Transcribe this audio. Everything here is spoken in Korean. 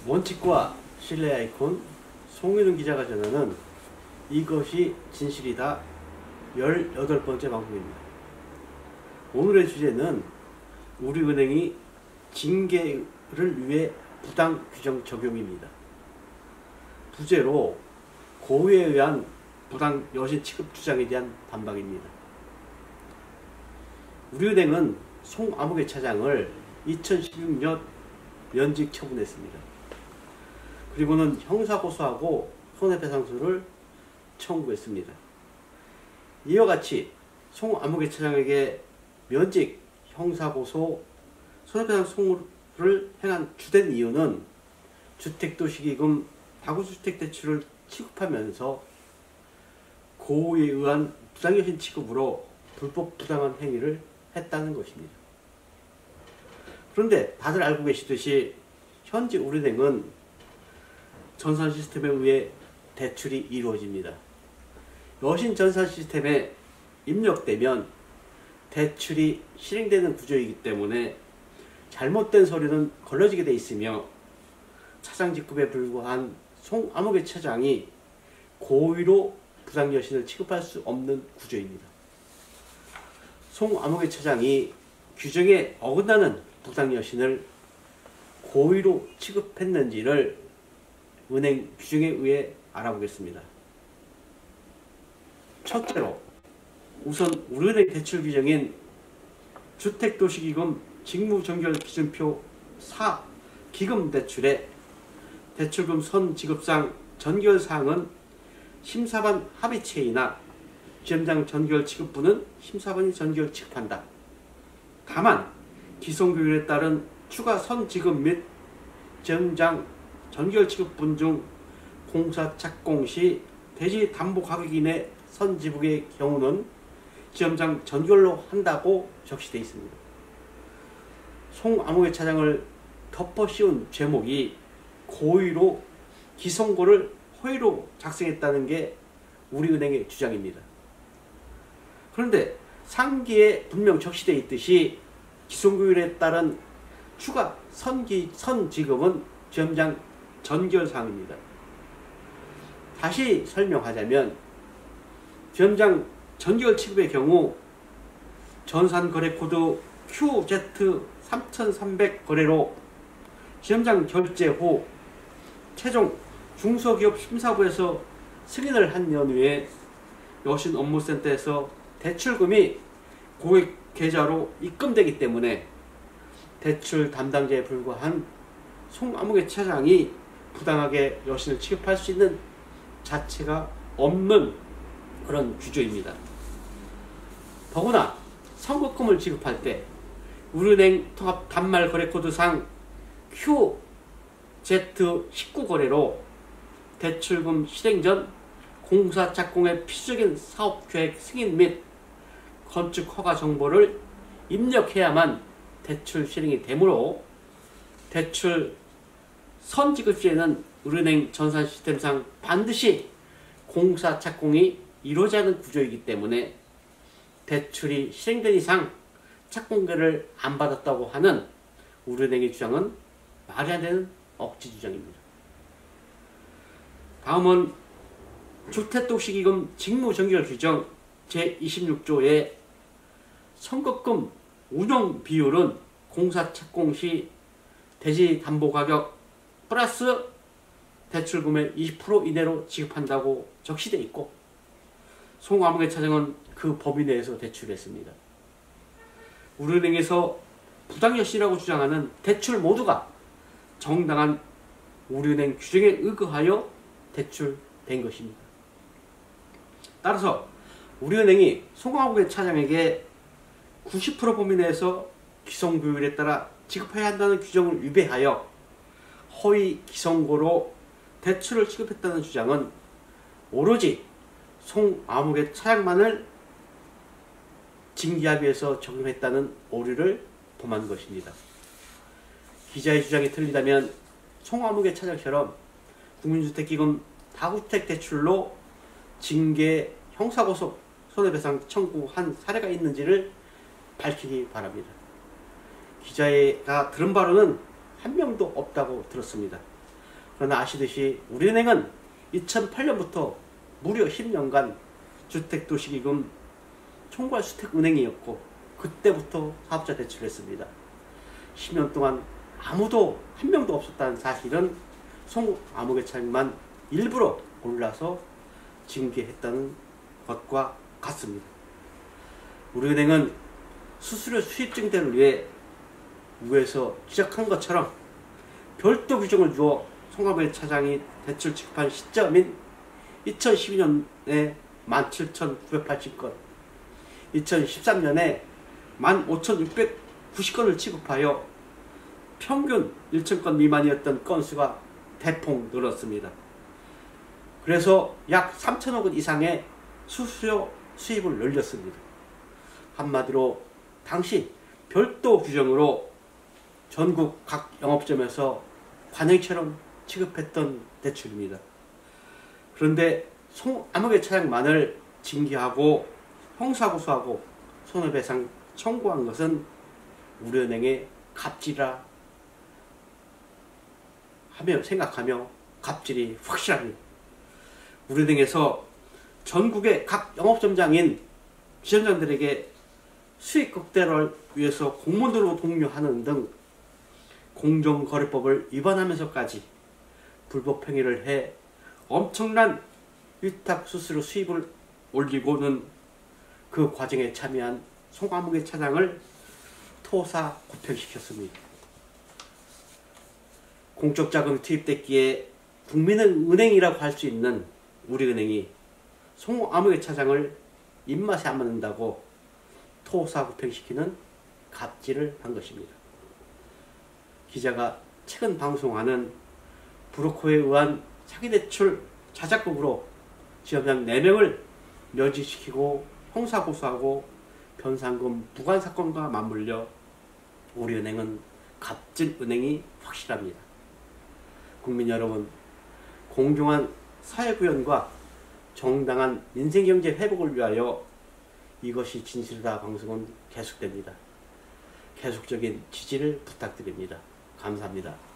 원칙과 신뢰 아이콘 송윤웅 기자가 전하는 이것이 진실이다 18번째 방송입니다. 오늘의 주제는 우리은행이 징계를 위해 부당 규정 적용입니다. 부제로 고의에 의한 부당 여신 취급 주장에 대한 반박입니다. 우리은행은 송아무개 차장을 2016년 면직 처분했습니다. 그리고는 형사고소하고 손해배상서를 청구했습니다. 이와 같이 송아무개 차장에게 면직, 형사고소, 손해배상 청구를 행한 주된 이유는 주택도시기금 다구주택대출을 취급하면서 고의에 의한 부당여신 취급으로 불법 부당한 행위를 했다는 것입니다. 그런데 다들 알고 계시듯이 현재 우리은행은 전산 시스템에 의해 대출이 이루어집니다. 여신 전산 시스템에 입력되면 대출이 실행되는 구조이기 때문에 잘못된 서류는 걸러지게 돼 있으며 차장 직급에 불과한 송아무개 차장이 고의로 부당여신을 취급할 수 없는 구조입니다. 송아무개 차장이 규정에 어긋나는 부당여신을 고의로 취급했는지를 은행 규정에 의해 알아보겠습니다. 첫째로 우선 우리은행 대출 규정인 주택도시기금 직무정결기준표 4 기금대출의 대출금 선지급상 전결사항은 심사반 합의체이나 지점장 전결 취급분은 심사반이 전결 취급한다. 다만 기성규율에 따른 추가 선지급 및 지점장 전결 취급분 중 공사 착공 시 대지 담보 가격 이내 선지불의 경우는 지점장 전결로 한다고 적시되어 있습니다. 송아무개 차장을 덮어 씌운 제목이 고의로 기성고를 허위로 작성했다는 게 우리은행의 주장입니다. 그런데 상기에 분명 적시되어 있듯이 기성규율에 따른 추가 선지급은 지점장 전결사항입니다. 다시 설명하자면 지점장 전결 취급의 경우 전산거래코드 QZ3300 거래로 지점장 결제 후 최종 중소기업 심사부에서 승인을 한 연후에 여신업무센터에서 대출금이 고객 계좌로 입금되기 때문에 대출 담당자에 불과한 송아무개 차장이 부당하게 여신을 취급할 수 있는 자체가 없는 그런 구조입니다. 더구나 선급금을 지급할 때 우리은행 통합 단말 거래코드상 QZ19 거래로 대출금 실행 전 공사 착공의 필수적인 사업계획 승인 및 건축 허가 정보를 입력해야만 대출 실행이 되므로 대출 선지급 시에는 우리은행 전산 시스템상 반드시 공사 착공이 이루어져야 하는 구조이기 때문에 대출이 실행된 이상 착공계를 안 받았다고 하는 우리은행의 주장은 말이 안 되는 억지 주장입니다. 다음은 주택도시기금 직무정결 규정 제26조의 선급금 운용 비율은 공사 착공 시 대지 담보 가격 플러스 대출금의 20% 이내로 지급한다고 적시되어 있고 송아무개 차장은 그 범위 내에서 대출했습니다. 우리은행에서 부당여신이라고 주장하는 대출 모두가 정당한 우리은행 규정에 의거하여 대출된 것입니다. 따라서 우리은행이 송아무개 차장에게 90% 범위 내에서 기성규율에 따라 지급해야 한다는 규정을 위배하여 허위 기성고로 대출을 취급했다는 주장은 오로지 송아무개 차장만을 징계하기 위해서 적용했다는 오류를 범한 것입니다. 기자의 주장이 틀리다면 송아무개 차장처럼 국민주택기금 다구주택 대출로 징계, 형사고소, 손해배상 청구한 사례가 있는지를 밝히기 바랍니다. 기자가 들은 바로는 한 명도 없다고 들었습니다. 그러나 아시듯이 우리은행은 2008년부터 무려 10년간 주택도시기금 총괄주택은행이었고 그때부터 사업자 대출을 했습니다. 10년 동안 아무도 한 명도 없었다는 사실은 송아무개차장만 일부러 골라서 징계했다는 것과 같습니다. 우리은행은 수수료 수입 증대를 위해 위에서 지적한 것처럼 별도 규정을 주어 송아무개차장이 대출 취급한 시점인 2012년에 17,980건, 2013년에 15,690건을 취급하여 평균 1,000건 미만이었던 건수가 대폭 늘었습니다. 그래서 약 3천억 원 이상의 수수료 수입을 늘렸습니다. 한마디로 당시 별도 규정으로 전국 각 영업점에서 관행처럼 취급했던 대출입니다. 그런데 송아무개차장만을 징계하고 형사고소하고 손해배상 청구한 것은 우리은행의 갑질이라 생각하며 갑질이 확실합니다. 우리은행에서 전국의 각 영업점장인 지점장들에게 수익 극대화를 위해서 공무원으로 독려하는 등 공정거래법을 위반하면서까지 불법 행위를 해 엄청난 위탁 수수료 수입을 올리고는 그 과정에 참여한 송아무개차장을 토사 구팽시켰습니다. 공적 자금이 투입됐기에 국민의 은행이라고 할 수 있는 우리은행이 송아무개차장을 입맛에 안 맞는다고 토사 구팽시키는 갑질을 한 것입니다. 기자가 최근 방송하는 브로커에 의한 사기대출 자작극으로 지점장 4명을 면직시키고 형사고소하고 변상금 부과한 사건과 맞물려 우리은행은 갑질은행이 확실합니다. 국민 여러분, 공정한 사회구현과 정당한 민생경제 회복을 위하여 이것이 진실이다 방송은 계속됩니다. 계속적인 지지를 부탁드립니다. 감사합니다.